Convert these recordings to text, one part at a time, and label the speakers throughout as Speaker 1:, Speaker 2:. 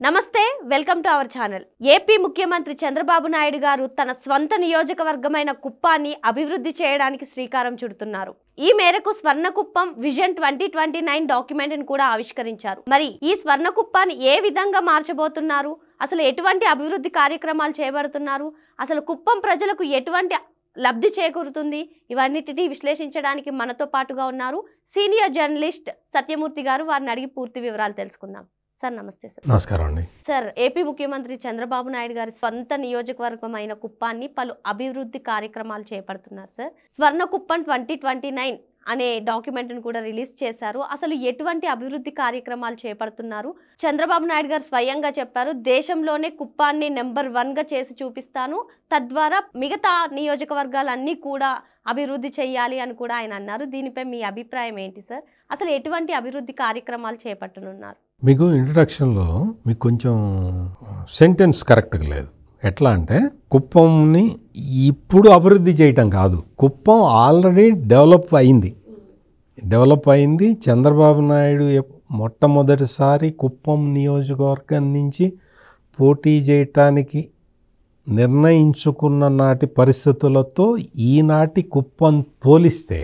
Speaker 1: నమస్తే welcome to our channel. AP ముఖ్యమంత్రి చంద్రబాబు నాయుడు గారు తన స్వంత నియోజకవర్గమైన కుప్పాన్ని అభివృద్ధి చేయడానికి శ్రీకారం చుడుతున్నారు. ఈ మేరకు స్వర్ణకుప్పం విజన్ 2029 డాక్యుమెంట్ని కూడా ఆవిష్కరించారు. మరి ఈ స్వర్ణకుప్పాన్ని ఏ విధంగా మార్చబోతున్నారు, అసలు ఎటువంటి అభివృద్ధి కార్యక్రమాలు చేపడుతున్నారు, అసలు కుప్పం ప్రజలకు ఎటువంటి లబ్ధి చేకూరుతుంది, ఇవన్నిటిని విశ్లేషించడానికి మనతో పాటుగా ఉన్నారు సీనియర్ జర్నలిస్ట్ సత్యమూర్తి గారు. వారిని అడిగి పూర్తి వివరాలు తెలుసుకుందాం. సార్ నమస్తే. సార్
Speaker 2: నమస్కారం అండి.
Speaker 1: సార్, ఏపీ ముఖ్యమంత్రి చంద్రబాబు నాయుడు గారి సొంత నియోజకవర్గమైన కుప్పాన్ని పలు అభివృద్ధి కార్యక్రమాలు చేపడుతున్నారు. సార్, స్వర్ణకుప్పం 2029 అనే డాక్యుమెంట్ను కూడా రిలీజ్ చేశారు. అసలు ఎటువంటి అభివృద్ధి కార్యక్రమాలు చేపడుతున్నారు? చంద్రబాబు నాయుడు గారు స్వయంగా చెప్పారు, దేశంలోనే కుప్పాన్ని నెంబర్ 1గా చేసి చూపిస్తాను, తద్వారా మిగతా నియోజకవర్గాలన్నీ కూడా అభివృద్ధి చేయాలి అని కూడా ఆయన అన్నారు. దీనిపై మీ అభిప్రాయం ఏంటి సార్? అసలు ఎటువంటి అభివృద్ధి కార్యక్రమాలు చేపట్టనున్నారు?
Speaker 2: మీకు ఇంట్రొడక్షన్లో మీకు కొంచెం సెంటెన్స్ కరెక్ట్గా లేదు. ఎట్లా అంటే కుప్పంని ఇప్పుడు అభివృద్ధి చేయటం కాదు, కుప్పం ఆల్రెడీ డెవలప్ అయింది. చంద్రబాబు నాయుడు మొట్టమొదటిసారి కుప్పం నియోజకవర్గం నుంచి పోటీ చేయటానికి నిర్ణయించుకున్న నాటి పరిస్థితులతో ఈనాటి కుప్పం పోలిస్తే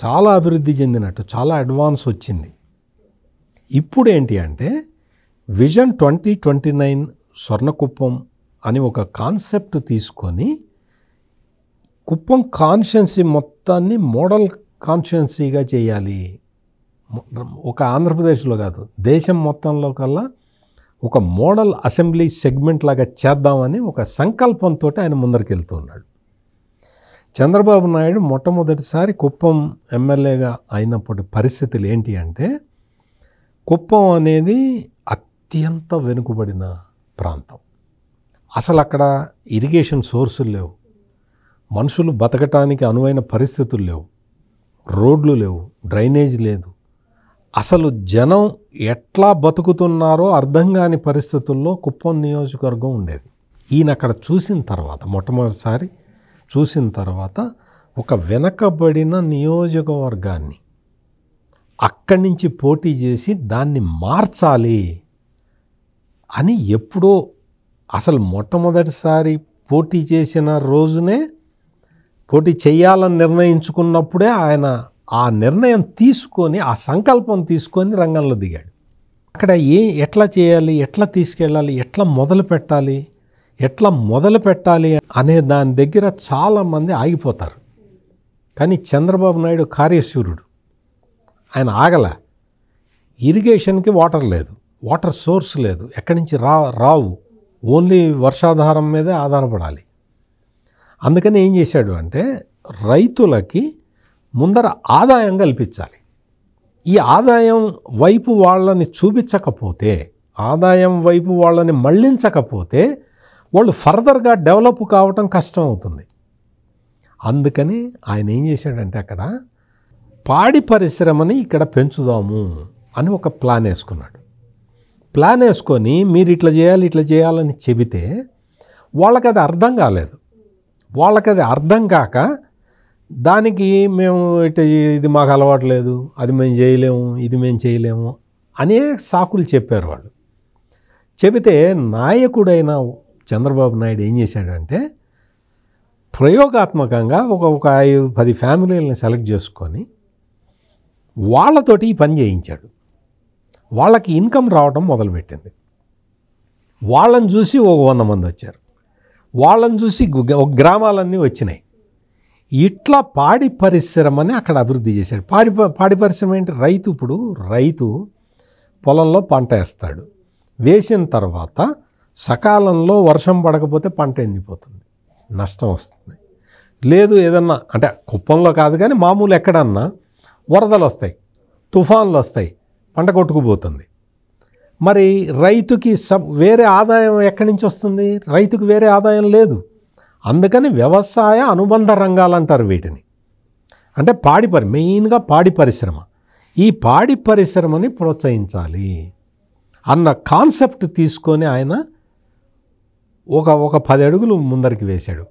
Speaker 2: చాలా అభివృద్ధి చెందినట్టు, చాలా అడ్వాన్స్ వచ్చింది. ఇప్పుడు ఏంటి అంటే విజన్ 2029 స్వర్ణకుప్పం అని ఒక కాన్సెప్ట్ తీసుకొని కుప్పం కాన్స్టిట్యున్సీ మొత్తాన్ని మోడల్ కాన్స్టిట్యున్సీగా చేయాలి. ఒక ఆంధ్రప్రదేశ్లో కాదు, దేశం మొత్తంలో కల్లా ఒక మోడల్ అసెంబ్లీ సెగ్మెంట్ లాగా చేద్దామని ఒక సంకల్పంతో ఆయన ముందరికి వెళ్తున్నాడు. చంద్రబాబు నాయుడు మొట్టమొదటిసారి కుప్పం ఎమ్మెల్యేగా అయినప్పటి పరిస్థితులు ఏంటి అంటే, కుప్పం అనేది అత్యంత వెనుకబడిన ప్రాంతం. అసలు అక్కడ ఇరిగేషన్ సోర్సులు లేవు, మనుషులు బతకటానికి అనువైన పరిస్థితులు లేవు, రోడ్లు లేవు, డ్రైనేజ్ లేదు. అసలు జనం ఎట్లా బతుకుతున్నారో అర్థం కాని పరిస్థితుల్లో కుప్పం నియోజకవర్గం ఉండేది. ఈయన అక్కడ మొట్టమొదటిసారి చూసిన తర్వాత ఒక వెనకబడిన నియోజకవర్గాన్ని అక్కడి నుంచి పోటీ చేసి దాన్ని మార్చాలి అని ఎప్పుడో అసలు మొట్టమొదటిసారి పోటీ చేసిన రోజునే పోటీ చేయాలని నిర్ణయించుకున్నప్పుడే ఆయన ఆ నిర్ణయం తీసుకొని, ఆ సంకల్పం తీసుకొని రంగంలో దిగాడు. అక్కడ ఎట్లా చేయాలి, ఎట్లా తీసుకెళ్ళాలి, ఎట్లా మొదలు పెట్టాలి అనే దాని దగ్గర చాలామంది ఆగిపోతారు. కానీ చంద్రబాబు నాయుడు కార్యశూరుడు, ఆయన ఆగల. ఇరిగేషన్కి వాటర్ లేదు, వాటర్ సోర్స్ లేదు, ఎక్కడి నుంచి రావు, ఓన్లీ వర్షాధారం మీదే ఆధారపడాలి. అందుకని ఏం చేశాడు అంటే రైతులకి ముందర ఆదాయం కల్పించాలి. ఈ ఆదాయం వైపు వాళ్ళని చూపించకపోతే, ఆదాయం వైపు వాళ్ళని మళ్లించకపోతే వాళ్ళు ఫర్దర్గా డెవలప్ కావటం కష్టం అవుతుంది. అందుకని ఆయన ఏం చేశాడంటే అక్కడ పాడి పరిశ్రమని ఇక్కడ పెంచుదాము అని ఒక ప్లాన్ వేసుకొని మీరు ఇట్లా చేయాలని చెబితే వాళ్ళకి అది అర్థం కాలేదు. వాళ్ళకి అది అర్థం కాక దానికి మేము ఇది మాకు అలవాటు లేదు, అది మేము చేయలేము, ఇది మేము చేయలేము అనే సాకులు చెప్పారు వాళ్ళు. చెబితే నాయకుడైన చంద్రబాబు నాయుడు ఏం చేశాడంటే ప్రయోగాత్మకంగా ఒక 5-10 ఫ్యామిలీలను సెలెక్ట్ చేసుకొని వాళ్ళతోటి ఈ పని చేయించాడు. వాళ్ళకి ఇన్కమ్ రావడం మొదలుపెట్టింది. వాళ్ళని చూసి 100 మంది వచ్చారు, వాళ్ళని చూసి గ్రామాలన్నీ వచ్చినాయి. ఇట్లా పాడి పరిశ్రమని అక్కడ అభివృద్ధి చేశాడు. పాడి పరిశ్రమ ఏంటి? రైతు పొలంలో పంట వేస్తాడు. వేసిన తర్వాత సకాలంలో వర్షం పడకపోతే పంట ఎండిపోతుంది, నష్టం వస్తుంది. లేదు ఏదన్నా అంటే కుప్పంలో కాదు కానీ మామూలు ఎక్కడన్నా వరదలు వస్తాయి, తుఫాన్లు వస్తాయి, పంట కొట్టుకుపోతుంది. మరి రైతుకి వేరే ఆదాయం ఎక్కడి నుంచి వస్తుంది? రైతుకు వేరే ఆదాయం లేదు. అందుకని వ్యవసాయ అనుబంధ రంగాలు అంటారు వీటిని. అంటే మెయిన్గా పాడి పరిశ్రమ. ఈ పాడి పరిశ్రమని ప్రోత్సహించాలి అన్న కాన్సెప్ట్ తీసుకొని ఆయన ఒక 10 అడుగులు ముందరికి వేశాడు.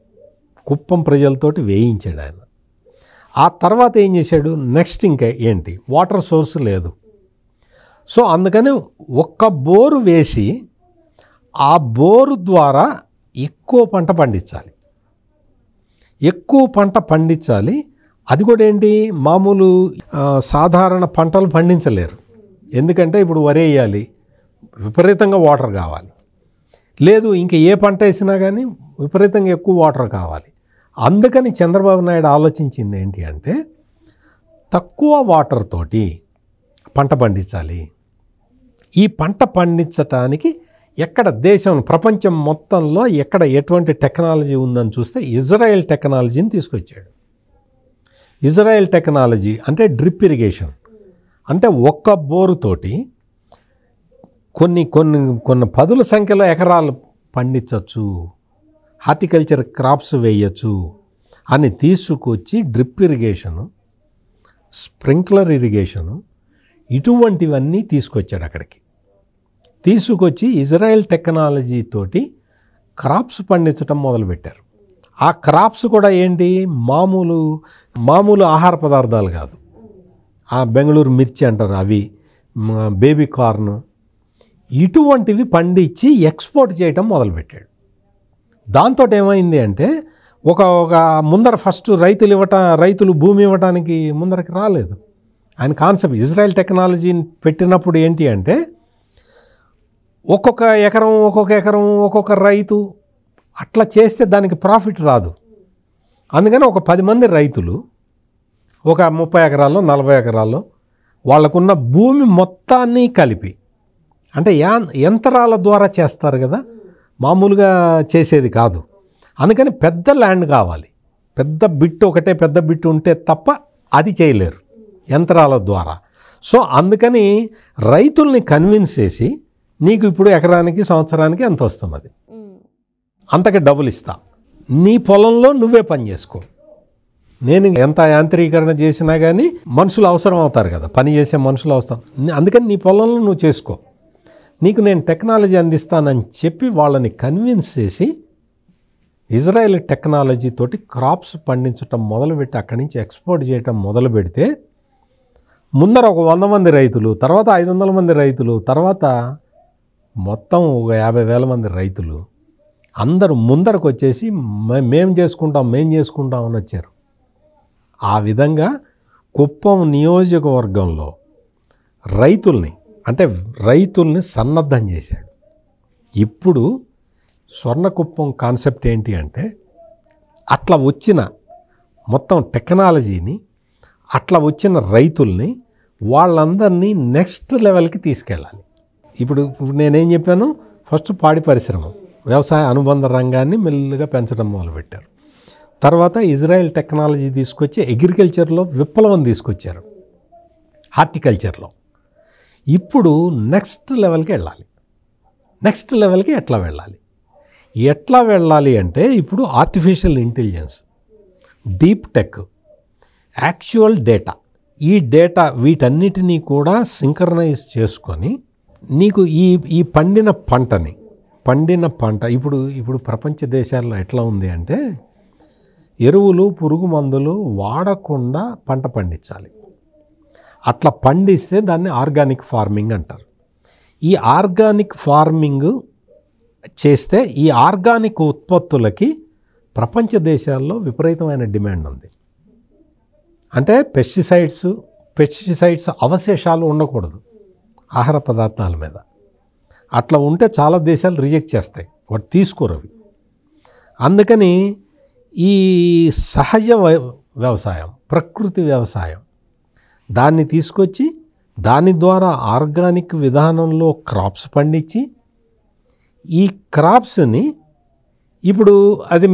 Speaker 2: కుప్పం ప్రజలతోటి వేయించాడు ఆయన. ఆ తర్వాత ఏం చేశాడు? నెక్స్ట్ ఇంకా ఏంటి? వాటర్ సోర్స్ లేదు. సో అందుకని ఒక్క బోరు వేసి ఆ బోరు ద్వారా ఎక్కువ పంట పండించాలి. ఎక్కువ పంట పండించాలి. అది కూడా ఏంటి, మామూలు సాధారణ పంటలు పండించలేరు. ఎందుకంటే ఇప్పుడు వరి వేయాలి, విపరీతంగా వాటర్ కావాలి. లేదు ఇంకా ఏ పంట వేసినా కానీ విపరీతంగా ఎక్కువ వాటర్ కావాలి. అందుకని చంద్రబాబు నాయుడు ఆలోచించింది ఏంటి అంటే తక్కువ వాటర్ తోటి పంట పండించాలి. ఈ పంట పండించటానికి ఎక్కడ దేశం ప్రపంచం మొత్తంలో ఎక్కడ ఎటువంటి టెక్నాలజీ ఉందని చూస్తే ఇజ్రాయెల్ టెక్నాలజీని తీసుకొచ్చాడు. ఇజ్రాయెల్ టెక్నాలజీ అంటే డ్రిప్ ఇరిగేషన్. అంటే ఒక్క బోరుతోటి కొన్ని కొన్ని కొన్ని పదుల సంఖ్యలో ఎకరాలు పండించవచ్చు, హార్టికల్చర్ క్రాప్స్ వేయచ్చు అని తీసుకొచ్చి డ్రిప్ ఇరిగేషను, స్ప్రింక్లర్ ఇరిగేషను ఇటువంటివన్నీ తీసుకొచ్చాడు. అక్కడికి తీసుకొచ్చి ఇజ్రాయెల్ టెక్నాలజీ తోటి క్రాప్స్ పండించడం మొదలుపెట్టారు. ఆ క్రాప్స్ కూడా ఏంటి, మామూలు ఆహార పదార్థాలు కాదు. ఆ బెంగళూరు మిర్చి అంటారు, అవి బేబీ కార్న్, ఇటువంటివి పండించి ఎక్స్పోర్ట్ చేయటం మొదలుపెట్టాడు. దాంతో ఏమైంది అంటే ఒక ముందర ఫస్ట్ రైతులు భూమి ఇవ్వటానికి ముందరకి రాలేదు. ఆయన కాన్సెప్ట్ ఇజ్రాయెల్ టెక్నాలజీని పెట్టినప్పుడు ఏంటి అంటే ఒక్కొక్క ఎకరం ఒక్కొక్క రైతు అట్లా చేస్తే దానికి ప్రాఫిట్ రాదు. అందుకని ఒక 10 మంది రైతులు ఒక 30 ఎకరాల్లో 40 ఎకరాల్లో వాళ్ళకున్న భూమి మొత్తాన్ని కలిపి, అంటే యంత్రాల ద్వారా చేస్తారు కదా, మామూలుగా చేసేది కాదు. అందుకని పెద్ద ల్యాండ్ కావాలి, పెద్ద బిట్ ఉంటే తప్ప అది చేయలేరు యంత్రాల ద్వారా. సో అందుకని రైతుల్ని కన్విన్స్ చేసి నీకు ఇప్పుడు ఎకరానికి సంవత్సరానికి ఎంత వస్తున్నది, అంతకి డబ్బులు ఇస్తా, నీ పొలంలో నువ్వే పని చేసుకో. నేను ఎంత యాంత్రీకరణ చేసినా కానీ మనుషులు అవసరం అవుతారు కదా, పని చేసే మనుషులు అవసరం, అందుకని నీ పొలంలో నువ్వు చేసుకో, నీకు నేను టెక్నాలజీ అందిస్తానని చెప్పి వాళ్ళని కన్విన్స్ చేసి ఇజ్రాయెల్ టెక్నాలజీ తోటి క్రాప్స్ పండించడం మొదలుపెట్టి అక్కడి నుంచి ఎక్స్పోర్ట్ చేయటం మొదలు పెడితే ముందర ఒక 100 మంది రైతులు, తర్వాత 500 మంది రైతులు, తర్వాత మొత్తం ఒక 50,000 మంది రైతులు అందరూ ముందరకు వచ్చేసి మేము చేసుకుంటాం అని వచ్చారు. ఆ విధంగా కుప్పం నియోజకవర్గంలో రైతుల్ని సన్నద్ధం చేశాడు. ఇప్పుడు స్వర్ణకుప్పం కాన్సెప్ట్ ఏంటి అంటే అట్లా వచ్చిన మొత్తం టెక్నాలజీని, అట్లా వచ్చిన రైతుల్ని వాళ్ళందరినీ నెక్స్ట్ లెవెల్కి తీసుకెళ్ళాలి. ఇప్పుడు నేనేం చెప్పాను, ఫస్ట్ పాడి పరిశ్రమ, వ్యవసాయ అనుబంధ రంగాన్ని మెల్లిగా పెంచడం మొదలుపెట్టారు. తర్వాత ఇజ్రాయెల్ టెక్నాలజీ తీసుకొచ్చి అగ్రికల్చర్లో విప్లవం తీసుకొచ్చారు, హార్టికల్చర్లో. ఇప్పుడు నెక్స్ట్ లెవెల్కి వెళ్ళాలి. నెక్స్ట్ లెవెల్కి ఎట్లా వెళ్ళాలి అంటే ఇప్పుడు artificial intelligence, deep tech, actual data, ఈ డేటా వీటన్నిటినీ కూడా సింక్రనైజ్ చేసుకొని నీకు ఈ పండిన పంట ఇప్పుడు ప్రపంచ దేశాల్లో ఎట్లా ఉంది అంటే ఎరువులు పురుగు మందులు వాడకుండా పంట పండించాలి. అట్లా పండిస్తే దాన్ని ఆర్గానిక్ ఫార్మింగ్ అంటారు. ఈ ఆర్గానిక్ ఫార్మింగ్ చేస్తే ఈ ఆర్గానిక్ ఉత్పత్తులకి ప్రపంచ దేశాల్లో విపరీతమైన డిమాండ్ ఉంది. అంటే పెస్టిసైడ్స్ అవశేషాలు ఉండకూడదు ఆహార పదార్థాల మీద. అట్లా ఉంటే చాలా దేశాలు రిజెక్ట్ చేస్తాయి, వాటి తీసుకోరు అవి. అందుకని ఈ సహజ వ్యవసాయం, ప్రకృతి వ్యవసాయం దాన్ని తీసుకొచ్చి దాని ద్వారా ఆర్గానిక్ విధానంలో క్రాప్స్ పండించి ఈ క్రాప్స్ని ఇప్పుడు అది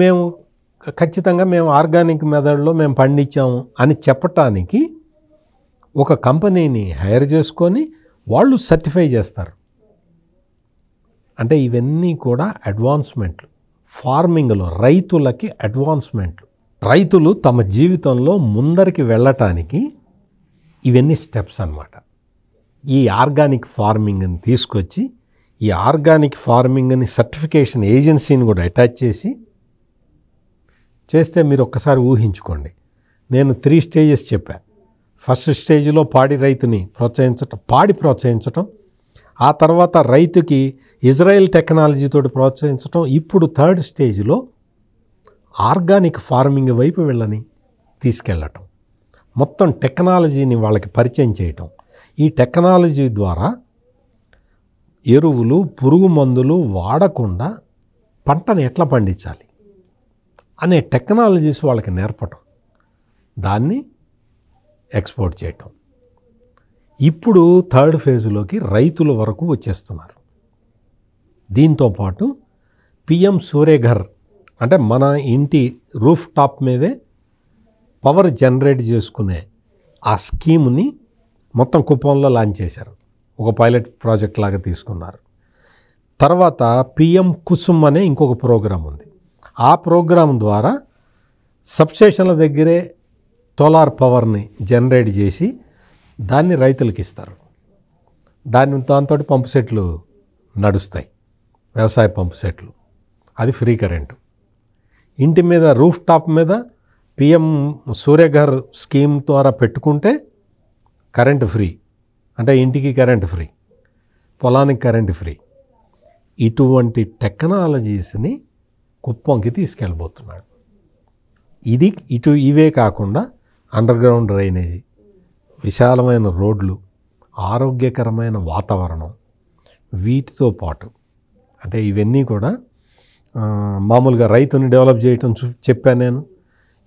Speaker 2: ఖచ్చితంగా మేము ఆర్గానిక్ మెథడ్లో మేము పండించాము అని చెప్పటానికి ఒక కంపెనీని హైర్ చేసుకొని వాళ్ళు సర్టిఫై చేస్తారు. అంటే ఇవన్నీ కూడా అడ్వాన్స్మెంట్లు ఫార్మింగ్లో, రైతులకి అడ్వాన్స్మెంట్లు. రైతులు తమ జీవితంలో ముందరికి వెళ్ళటానికి ఇవన్నీ స్టెప్స్ అన్నమాట. ఈ ఆర్గానిక్ ఫార్మింగ్ని తీసుకొచ్చి ఈ ఆర్గానిక్ ఫార్మింగ్ని సర్టిఫికేషన్ ఏజెన్సీని కూడా అటాచ్ చేస్తే మీరు ఒక్కసారి ఊహించుకోండి. నేను 3 స్టేజెస్ చెప్పా. ఫస్ట్ స్టేజ్లో పాడి రైతుని ప్రోత్సహించటం, ఆ తర్వాత రైతుకి ఇజ్రాయెల్ టెక్నాలజీతో ప్రోత్సహించడం, ఇప్పుడు థర్డ్ స్టేజ్లో ఆర్గానిక్ ఫార్మింగ్ వైపు వీళ్ళని తీసుకెళ్ళటం, మొత్తం టెక్నాలజీని వాళ్ళకి పరిచయం చేయటం. ఈ టెక్నాలజీ ద్వారా ఎరువులు, పురుగు మందులు వాడకుండా పంటను ఎట్లా పండించాలి అనే టెక్నాలజీస్ వాళ్ళకి నేర్పటం, దాన్ని ఎక్స్పోర్ట్ చేయటం. ఇప్పుడు థర్డ్ ఫేజ్లోకి రైతుల వరకు వచ్చేస్తున్నారు. దీంతోపాటు పిఎం సూర్యఘర్ అంటే మన ఇంటి రూఫ్ టాప్ మీదే పవర్ జనరేట్ చేసుకునే ఆ స్కీమ్ని మొత్తం కుప్పంలో లాంచ్ చేశారు. ఒక పైలట్ ప్రాజెక్ట్ లాగా తీసుకున్నారు. తర్వాత పిఎం కుసుమ్ అనే ఇంకొక ప్రోగ్రాం ఉంది. ఆ ప్రోగ్రాం ద్వారా సబ్స్టేషన్ల దగ్గరే సోలార్ పవర్ని జనరేట్ చేసి దాన్ని రైతులకు ఇస్తారు. దాంతో పంపు సెట్లు నడుస్తాయి, వ్యవసాయ పంపు సెట్లు. అది ఫ్రీ కరెంటు. ఇంటి మీద రూఫ్ టాప్ మీద పిఎం సూర్యఘర్ స్కీమ్ ద్వారా పెట్టుకుంటే కరెంటు ఫ్రీ, అంటే ఇంటికి కరెంటు ఫ్రీ, పొలానికి కరెంటు ఫ్రీ. ఇటువంటి టెక్నాలజీస్ని కుప్పంకి తీసుకెళ్ళబోతున్నాడు. ఇవే కాకుండా అండర్ గ్రౌండ్ డ్రైనేజీ, విశాలమైన రోడ్లు, ఆరోగ్యకరమైన వాతావరణం, వీటితో పాటు అంటే ఇవన్నీ కూడా మామూలుగా రైతుని డెవలప్ చేయటం చెప్పాను నేను.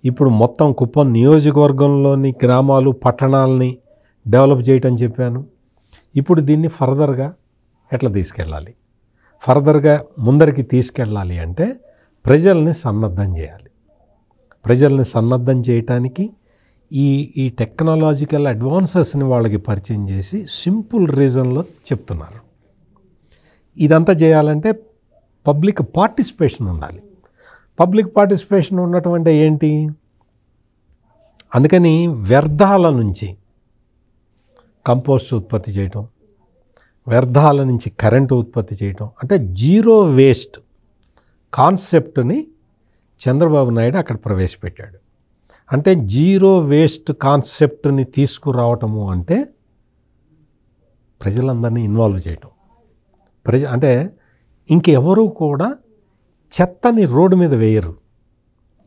Speaker 2: ఇప్పుడు మొత్తం కుప్పం నియోజకవర్గంలోని గ్రామాలు, పట్టణాలని డెవలప్ చేయటం చెప్పాను. ఇప్పుడు దీన్ని ఫర్దర్గా ఎట్లా తీసుకెళ్ళాలి, ఫర్దర్గా ముందరికి తీసుకెళ్ళాలి అంటే ప్రజల్ని సన్నద్ధం చేయాలి. ప్రజల్ని సన్నద్ధం చేయటానికి ఈ టెక్నాలజికల్ అడ్వాన్సెస్ని వాళ్ళకి పరిచయం చేసి సింపుల్ రీజన్లో చెప్తున్నారు. ఇదంతా చేయాలంటే పబ్లిక్ పార్టిసిపేషన్ ఉండాలి. పబ్లిక్ పార్టిసిపేషన్ ఉండటం అంటే ఏంటి? అందుకని వ్యర్థాల నుంచి కంపోస్ట్ ఉత్పత్తి చేయటం, వ్యర్థాల నుంచి కరెంటు ఉత్పత్తి చేయటం, అంటే జీరో వేస్ట్ కాన్సెప్ట్ని చంద్రబాబు నాయుడు అక్కడ ప్రవేశపెట్టాడు. అంటే జీరో వేస్ట్ కాన్సెప్ట్ని తీసుకురావటము అంటే ప్రజలందరినీ ఇన్వాల్వ్ చేయటం. అంటే ఇంకెవరూ కూడా చెత్తని రోడ్డు మీద వేయరు.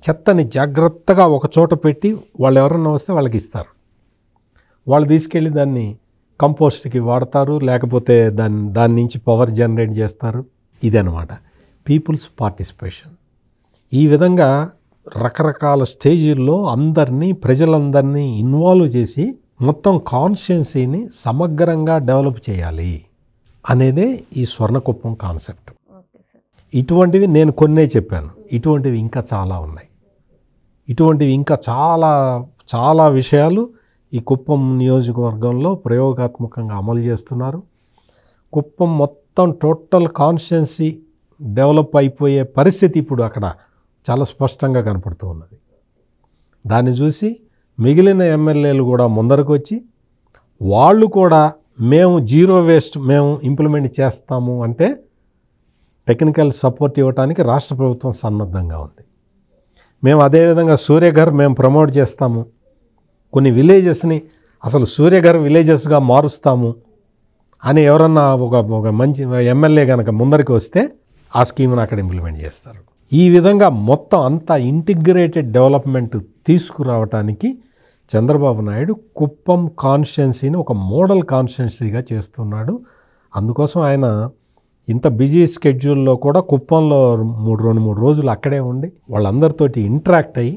Speaker 2: చెత్తని జాగ్రత్తగా ఒక చోట పెట్టి వాళ్ళు ఎవరన్నా వస్తే వాళ్ళకి ఇస్తారు. వాళ్ళు తీసుకెళ్ళి దాన్ని కంపోస్ట్కి వాడతారు, లేకపోతే దాని నుంచి పవర్ జనరేట్ చేస్తారు. ఇదనమాట పీపుల్స్ పార్టిసిపేషన్. ఈ విధంగా రకరకాల స్టేజీల్లో ప్రజలందరినీ ఇన్వాల్వ్ చేసి మొత్తం కాన్షియన్సీని సమగ్రంగా డెవలప్ చేయాలి అనేదే ఈ స్వర్ణకుప్పం కాన్సెప్ట్. ఇటువంటివి నేను కొన్నే చెప్పాను, ఇటువంటివి ఇంకా చాలా ఉన్నాయి. ఇటువంటివి ఇంకా చాలా చాలా విషయాలు ఈ కుప్పం నియోజకవర్గంలో ప్రయోగాత్మకంగా అమలు చేస్తున్నారు. కుప్పం మొత్తం టోటల్ కాన్షియన్సీ డెవలప్ అయిపోయే పరిస్థితి ఇప్పుడు అక్కడ చాలా స్పష్టంగా కనపడుతూ ఉన్నది. దాన్ని చూసి మిగిలిన ఎమ్మెల్యేలు కూడా ముందరకు వచ్చి వాళ్ళు కూడా మేము జీరో వేస్ట్ మేము ఇంప్లిమెంట్ చేస్తాము అంటే టెక్నికల్ సపోర్ట్ ఇవ్వడానికి రాష్ట్ర ప్రభుత్వం సన్నద్ధంగా ఉంది. మేము అదేవిధంగా సూర్యఘర్ మేము ప్రమోట్ చేస్తాము, కొన్ని విలేజెస్ని అసలు సూర్యఘర్ విలేజెస్గా మారుస్తాము అని ఎవరన్నా ఒక మంచి ఎమ్మెల్యే కనుక ముందరికి వస్తే ఆ స్కీమ్ని అక్కడ ఇంప్లిమెంట్ చేస్తారు. ఈ విధంగా మొత్తం అంతా ఇంటిగ్రేటెడ్ డెవలప్మెంట్ తీసుకురావటానికి చంద్రబాబు నాయుడు కుప్పం కాన్స్టిట్యున్సీని ఒక మోడల్ కాన్స్టిట్యున్సీగా చేస్తున్నాడు. అందుకోసం ఆయన ఇంత బిజీ స్కెడ్యూల్లో కూడా కుప్పంలో 2-3 రోజులు అక్కడే ఉండి వాళ్ళందరితోటి ఇంటరాక్ట్ అయ్యి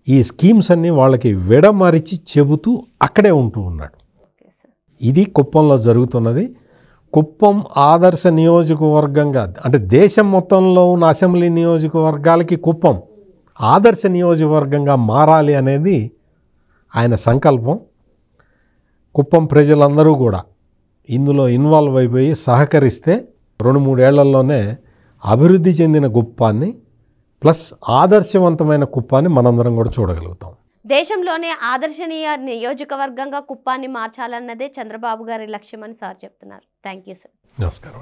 Speaker 2: ఈ స్కీమ్స్ అన్నీ వాళ్ళకి విడమరిచి చెబుతూ అక్కడే ఉంటూ ఉన్నాడు. ఇది కుప్పంలో జరుగుతున్నది. కుప్పం ఆదర్శ నియోజకవర్గంగా అంటే దేశం మొత్తంలో ఉన్న అసెంబ్లీ నియోజకవర్గాలకి కుప్పం ఆదర్శ నియోజకవర్గంగా మారాలి అనేది ఆయన సంకల్పం. కుప్పం ప్రజలందరూ కూడా ఇందులో ఇన్వాల్వ్ అయిపోయి సహకరిస్తే 2-3 ఏళ్లలోనే అభివృద్ధి చెందిన కుప్పాన్ని ప్లస్ ఆదర్శవంతమైన కుప్పాన్ని మనందరం కూడా చూడగలుగుతాం.
Speaker 1: దేశంలోనే ఆదర్శనీయ నియోజకవర్గంగా కుప్పాన్ని మార్చాలన్నదే చంద్రబాబు గారి లక్ష్యం అని సార్ చెప్తున్నారు. Thank you sir.
Speaker 2: నమస్కారం.